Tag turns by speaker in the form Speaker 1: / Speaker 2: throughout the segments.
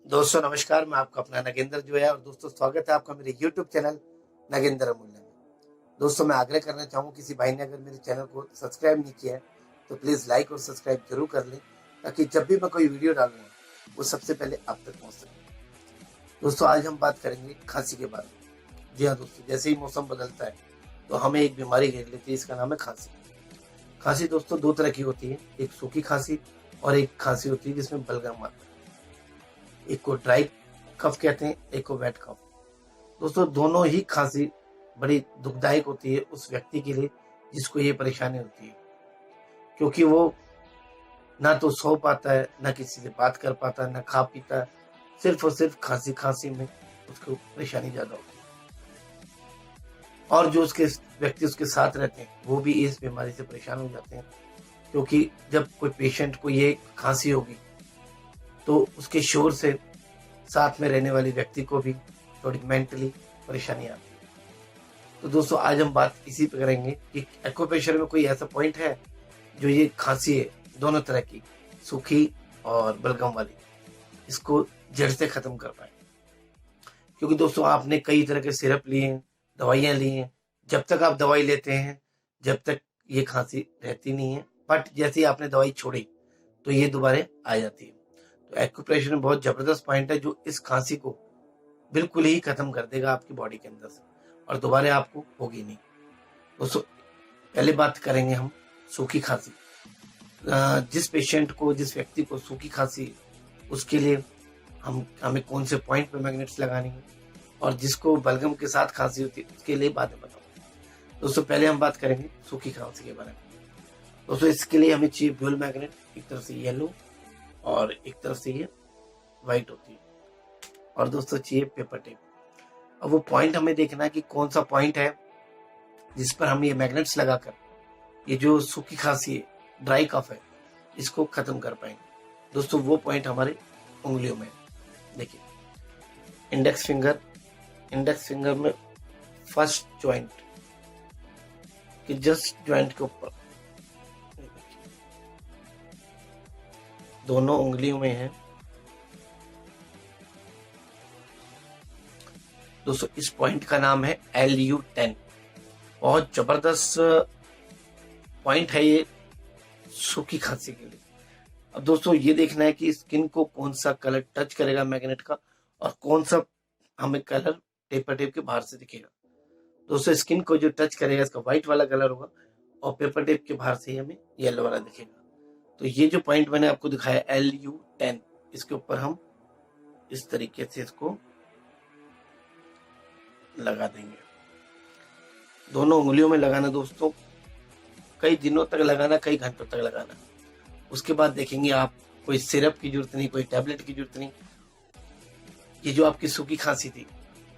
Speaker 1: दोस्तों नमस्कार, मैं आपका अपना नगेंद्र जो है और दोस्तों स्वागत है आपका मेरे YouTube चैनल नगेंद्र अमूल्य में। दोस्तों मैं आग्रह करना चाहूँ किसी भाई ने अगर मेरे चैनल को सब्सक्राइब नहीं किया है तो प्लीज़ लाइक और सब्सक्राइब जरूर कर लें ताकि जब भी मैं कोई वीडियो डालूंगा वो सबसे पहले आप तक पहुँच सके। दोस्तों आज हम बात करेंगे खांसी के बारे में। जी हाँ दोस्तों, जैसे ही मौसम बदलता है तो हमें एक बीमारी घेर लेती है, इसका नाम है खांसी। खांसी दोस्तों दो तरह की होती है, एक सूखी खांसी और एक खांसी होती है जिसमें बलगम आता है। एक को ड्राई कफ कहते हैं, एक को वेट कफ। दोस्तों दोनों ही खांसी बड़ी दुखदायक होती है उस व्यक्ति के लिए जिसको ये परेशानी होती है, क्योंकि वो ना तो सो पाता है, ना किसी से बात कर पाता है, ना खा पीता है, सिर्फ और सिर्फ खांसी खांसी में उसको परेशानी ज्यादा होती है। और जो उसके व्यक्ति उसके साथ रहते हैं वो भी इस बीमारी से परेशान हो जाते हैं, क्योंकि जब कोई पेशेंट को ये खांसी होगी तो उसके शोर से साथ में रहने वाले व्यक्ति को भी थोड़ी मेंटली परेशानी आती है। तो दोस्तों आज हम बात इसी पे करेंगे कि एक्यूप्रेशर में कोई ऐसा पॉइंट है जो ये खांसी है दोनों तरह की, सूखी और बलगम वाली, इसको जड़ से खत्म कर पाए। क्योंकि दोस्तों आपने कई तरह के सिरप लिए हैं, दवाइयाँ ली हैं, जब तक आप दवाई लेते हैं जब तक ये खांसी रहती नहीं है, बट जैसे ही आपने दवाई छोड़ी तो ये दोबारा आ जाती है। तो एक्यूप्रेशर में बहुत जबरदस्त पॉइंट है जो इस खांसी को बिल्कुल ही खत्म कर देगा आपकी बॉडी के अंदर से, और दोबारा आपको होगी नहीं। दोस्तों पहले बात करेंगे हम सूखी खांसी। जिस पेशेंट को, जिस व्यक्ति को सूखी खांसी, उसके लिए हमें कौन से पॉइंट पे मैग्नेट्स लगानी है, और जिसको बलगम के साथ खांसी होती है उसके लिए बाद में बताऊंगा। दोस्तों पहले हम बात करेंगे सूखी खांसी के बारे में। दोस्तों इसके लिए हमें चाहिए ड्यूल मैग्नेट, एक तरफ से येलो और एक तरफ से ये व्हाइट होती है, और दोस्तों चाहिए पेपर टेप। अब वो पॉइंट हमें देखना है कि कौन सा पॉइंट है जिस पर हम ये मैग्नेट्स लगाकर ये जो सूखी खांसी है, ड्राई कफ है, इसको खत्म कर पाएंगे। दोस्तों वो पॉइंट हमारे उंगलियों में है। देखिए इंडेक्स फिंगर में फर्स्ट ज्वाइंट के जस्ट ज्वाइंट के ऊपर दोनों उंगलियों में है। दोस्तों इस पॉइंट का नाम है LU10। बहुत जबरदस्त पॉइंट है ये सूखी खांसी के लिए। अब दोस्तों ये देखना है कि स्किन को कौन सा कलर टच करेगा मैग्नेट का, और कौन सा हमें कलर पेपर टेप के बाहर से दिखेगा। दोस्तों स्किन को जो टच करेगा इसका व्हाइट वाला कलर होगा, और पेपर टेप के बाहर से ही हमें येलो वाला दिखेगा। तो ये जो पॉइंट मैंने आपको दिखाया LU10, इसके ऊपर हम इस तरीके से इसको लगा देंगे। दोनों उंगलियों में लगाना दोस्तों, कई दिनों तक लगाना, कई घंटों तक लगाना। उसके बाद देखेंगे आप कोई सिरप की जरूरत नहीं, कोई टैबलेट की जरूरत नहीं, ये जो आपकी सूखी खांसी थी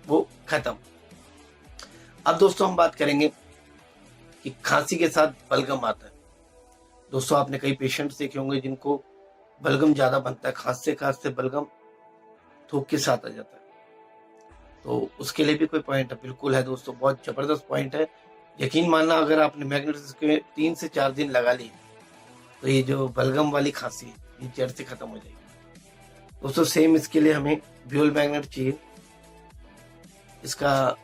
Speaker 1: वो खत्म। अब दोस्तों हम बात करेंगे कि खांसी के साथ बलगम आता है। दोस्तों आपने कई पेशेंट्स देखे होंगे जिनको बलगम ज्यादा बनता है, खांसते बलगम थूक के साथ आ जाता है। तो उसके लिए भी कोई पॉइंट है? बिल्कुल है दोस्तों, बहुत जबरदस्त पॉइंट है। यकीन मानना अगर आपने मैग्नेट्स के 3 से 4 दिन लगा लिए तो ये जो बलगम वाली खांसी है ये जड़ से खत्म हो जाएगी। दोस्तों सेम इसके लिए हमें ड्यूल मैग्नेट चाहिए। इसका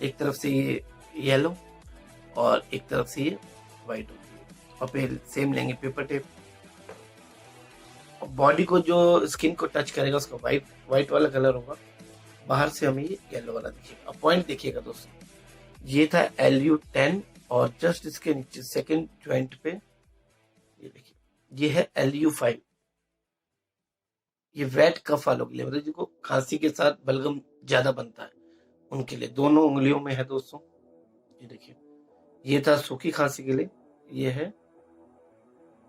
Speaker 1: एक तरफ से ये येलो और एक तरफ से ये व्हाइट होती है, और फिर सेम लेंगे पेपर टेप। और बॉडी को जो स्किन को टच करेगा उसका व्हाइट वाला कलर होगा, बाहर से हमें ये येलो वाला दिखेगा। अब पॉइंट देखिएगा दोस्तों, ये था LU10, और जस्ट इसके नीचे सेकंड ज्वाइंट पे ये देखिए ये है LU5। ये वेट कफ वालों के लिए, मतलब जिनको खांसी के साथ बलगम ज्यादा बनता है उनके लिए, दोनों उंगलियों में है दोस्तों। ये देखिए ये था सूखी खांसी के लिए, ये है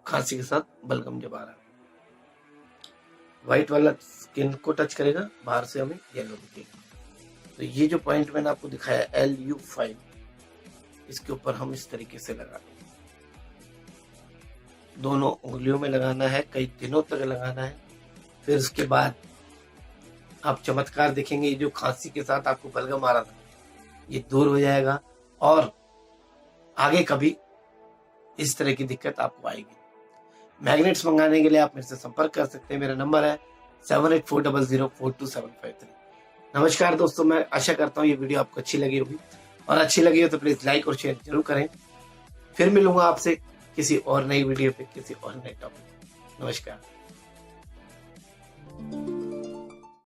Speaker 1: खांसी के साथ बलगम जब आ रहा है। व्हाइट वाला स्किन को टच करेगा, बाहर से हमें येलो दिखेगा। तो ये जो पॉइंट मैंने आपको दिखाया LU5, इसके ऊपर हम इस तरीके से लगा देंगे। दोनों उंगलियों में लगाना है, कई दिनों तक लगाना है। फिर उसके बाद आप चमत्कार देखेंगे, ये जो खांसी के साथ आपको बलगम आ रहा था ये दूर हो जाएगा, और आगे कभी इस तरह की दिक्कत आपको आएगी। मैग्नेट्स मंगाने के लिए आप मेरे से संपर्क कर सकते हैं। मेरा नंबर है 7840042753। नमस्कार दोस्तों, मैं आशा करता हूँ ये वीडियो आपको अच्छी लगी होगी, और अच्छी लगी हो तो प्लीज लाइक और शेयर जरूर करें। फिर मिलूंगा आपसे किसी और नई वीडियो पे, किसी और नए टॉपिक। नमस्कार।